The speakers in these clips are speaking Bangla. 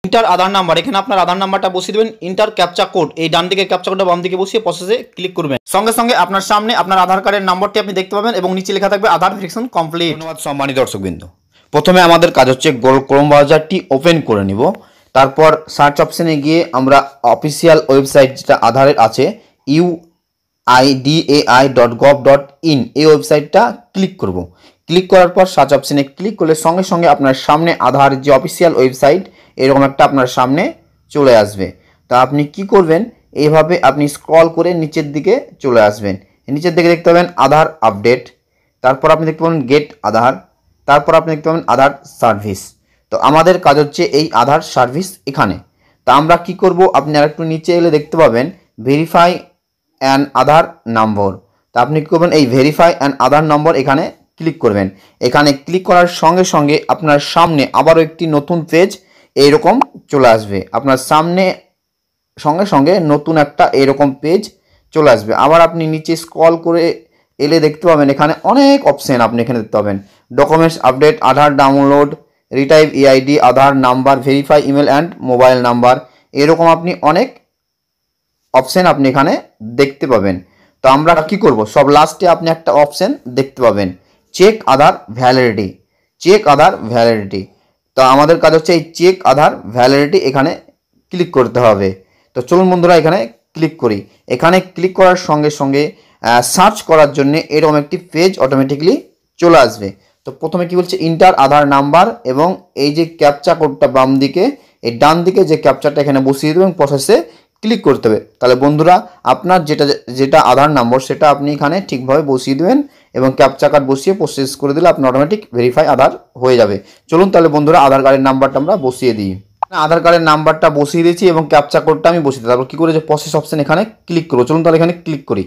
ইন্টার আধার নাম্বার, এখানে আপনার আধার নাম্বারটা বসিয়ে দেবেন। ইন্টার ক্যাপচা কোড, এই ডান দিকে ক্যাপচা কোডটা বাম দিকে বসিয়ে প্রসেসে ক্লিক করবেন। সঙ্গে সঙ্গে আপনার সামনে আপনার আধার কার্ডের নাম্বারটি আপনি দেখতে পাবেন এবং নিচে লেখা থাকবে আধার ভেরিফিকেশন কমপ্লিট। ধন্যবাদ সম্মানিত দর্শকবৃন্দ। প্রথমে আমাদের কাজ হচ্ছে গুগল ক্রোম ব্রাউজারটি ওপেন করে নিব। তারপর সার্চ অপশনে গিয়ে আমরা অফিসিয়াল ওয়েবসাইট যেটা আধারের আছে uidai.gov.in এই ওয়েবসাইটটা ক্লিক করব। ক্লিক করার পর সার্চ অপশনে ক্লিক করলে সঙ্গে সঙ্গে আপনার সামনে আধার যে অফিসিয়াল ওয়েবসাইট এরকম একটা আপনার সামনে চলে আসবে। তা আপনি কি করবেন, এইভাবে আপনি স্ক্রল করে নিচের দিকে চলে আসবেন। নিচের দিকে দেখতে পাবেন আধার আপডেট, তারপর আপনি দেখতে পাবেন গেট আধার, তারপর আপনি দেখতে পাবেন আধার সার্ভিস। তো আমাদের কাজ হচ্ছে এই আধার সার্ভিস এখানে। তা আমরা কি করব, আপনি আর একটু নিচে এলে দেখতে পাবেন ভেরিফাই অ্যান আধার নম্বর। তা আপনি কী করবেন, এই ভেরিফাই অ্যান আধার নম্বর এখানে ক্লিক করবেন। এখানে ক্লিক করার সঙ্গে সঙ্গে আপনার সামনে আবারও একটি নতুন পেজ এইরকম চলে আসবে। আপনার সামনে সঙ্গে সঙ্গে নতুন একটা এরকম পেজ চলে আসবে। আবার আপনি নিচে স্ক্রল করে এলে দেখতে পাবেন এখানে অনেক অপশান আপনি এখানে দেখতে পাবেন। Documents update, Aadhaar download, retype EID, Aadhaar number, verify email and mobile number, এরকম আপনি অনেক অপশান আপনি এখানে দেখতে পাবেন। তো আমরা কি করব, সব লাস্টে আপনি একটা অপশান দেখতে পাবেন চেক আধার ভ্যালিডিটি। চেক আধার ভ্যালিডিটি, তো আমাদের কাজ হচ্ছে এই চেক আধার ভ্যালিডিটি এখানে ক্লিক করতে হবে। তো চলুন বন্ধুরা এখানে ক্লিক করি। এখানে ক্লিক করার সঙ্গে সঙ্গে সার্চ করার জন্য এরকম একটি পেজ অটোমেটিকলি চলে আসবে। তো প্রথমে কি বলছে, ইন্টার আধার নাম্বার এবং এই যে ক্যাপচা কোডটা বাম দিকে, এই ডান দিকে যে ক্যাপচাটা এখানে বসিয়ে দেবেন, প্রসেসে ক্লিক করতে হবে। তাহলে বন্ধুরা আপনার যেটা আধার নম্বর সেটা আপনি এখানে ঠিকভাবে বসিয়ে দেবেন এবং ক্যাপচা কার্ড বসিয়ে প্রসেস করে দিলে আপনার অটোমেটিক ভেরিফাই আধার হয়ে যাবে। চলুন তাহলে বন্ধুরা আধার কার্ডের নাম্বারটা আমরা বসিয়ে দিই। আধার কার্ডের নাম্বারটা বসিয়ে দিয়েছি এবং ক্যাপচা কোডটা আমি বসিয়ে দিই। তারপর কী করে যে প্রসেস অপশান এখানে ক্লিক করবো। চলুন তাহলে এখানে ক্লিক করি।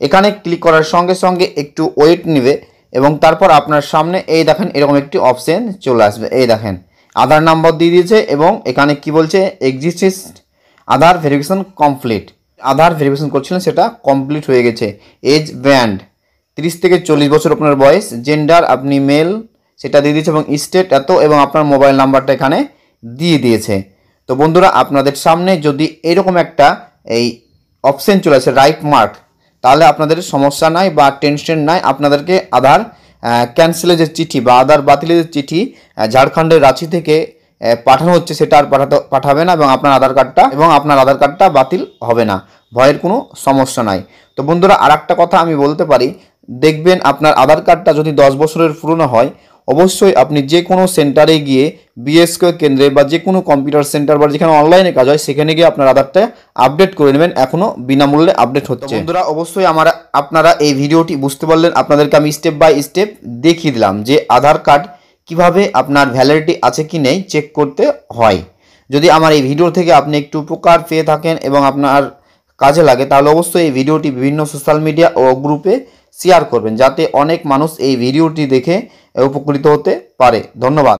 এখানে ক্লিক করার সঙ্গে সঙ্গে একটু ওয়েট নেবে এবং তারপর আপনার সামনে এই দেখেন এরকম একটি অপশান চলে আসবে। এই দেখেন আধার নাম্বার দিয়ে দিয়েছে এবং এখানে কি বলছে, এক্সিস্টেন্স আধার ভেরিফিকেশন কমপ্লিট। আধার ভেরিফিকেশন করছিলেন সেটা কমপ্লিট হয়ে গেছে। এজ ব্যান্ড 30 থেকে 40 বছর আপনার বয়স, জেন্ডার আপনি মেল সেটা দিয়ে দিয়েছে এবং স্টেট এত এবং আপনার মোবাইল নাম্বারটা এখানে দিয়ে দিয়েছে। তো বন্ধুরা আপনাদের সামনে যদি এরকম একটা এই অপশান চলে আসে রাইট মার্ক, তাহলে আপনাদের সমস্যা নাই বা টেনশন নাই। আপনাদেরকে আধার ক্যান্সেলের যে চিঠি বা আধার বাতিলের যে চিঠি ঝাড়খণ্ডের রাঁচি থেকে পাঠানো হচ্ছে সেটা আর পাঠাবে না এবং আপনার আধার কার্ডটা বাতিল হবে না। ভয়ের কোনো সমস্যা নাই। তো বন্ধুরা আর একটা কথা আমি বলতে পারি, দেখবেন আপনার আধার কার্ডটা যদি 10 বছরের পুরনো হয়, অবশ্যই আপনি যে কোনো সেন্টারে গিয়ে বিএসকে কেন্দ্রে বা যে কোনো কম্পিউটার সেন্টার বা যেখানে অনলাইনে কাজ হয় সেখানে গিয়ে আপনার আধারটা আপডেট করে নেবেন। এখনও বিনামূল্যে আপডেট হচ্ছে। বন্ধুরা অবশ্যই আপনারা এই ভিডিওটি বুঝতে পারলেন। আপনাদেরকে আমি স্টেপ বাই স্টেপ দেখিয়ে দিলাম যে আধার কার্ড কিভাবে আপনার ভ্যালিডিটি আছে কি নেই চেক করতে হয়। যদি আমার এই ভিডিও থেকে আপনি একটু উপকার পেয়ে থাকেন এবং আপনার কাজে লাগে, তাহলে অবশ্যই এই ভিডিওটি বিভিন্ন সোশ্যাল মিডিয়া ও গ্রুপে শেয়ার করবেন যাতে অনেক মানুষ এই ভিডিওটি দেখে উপকৃত হতে পারে। ধন্যবাদ।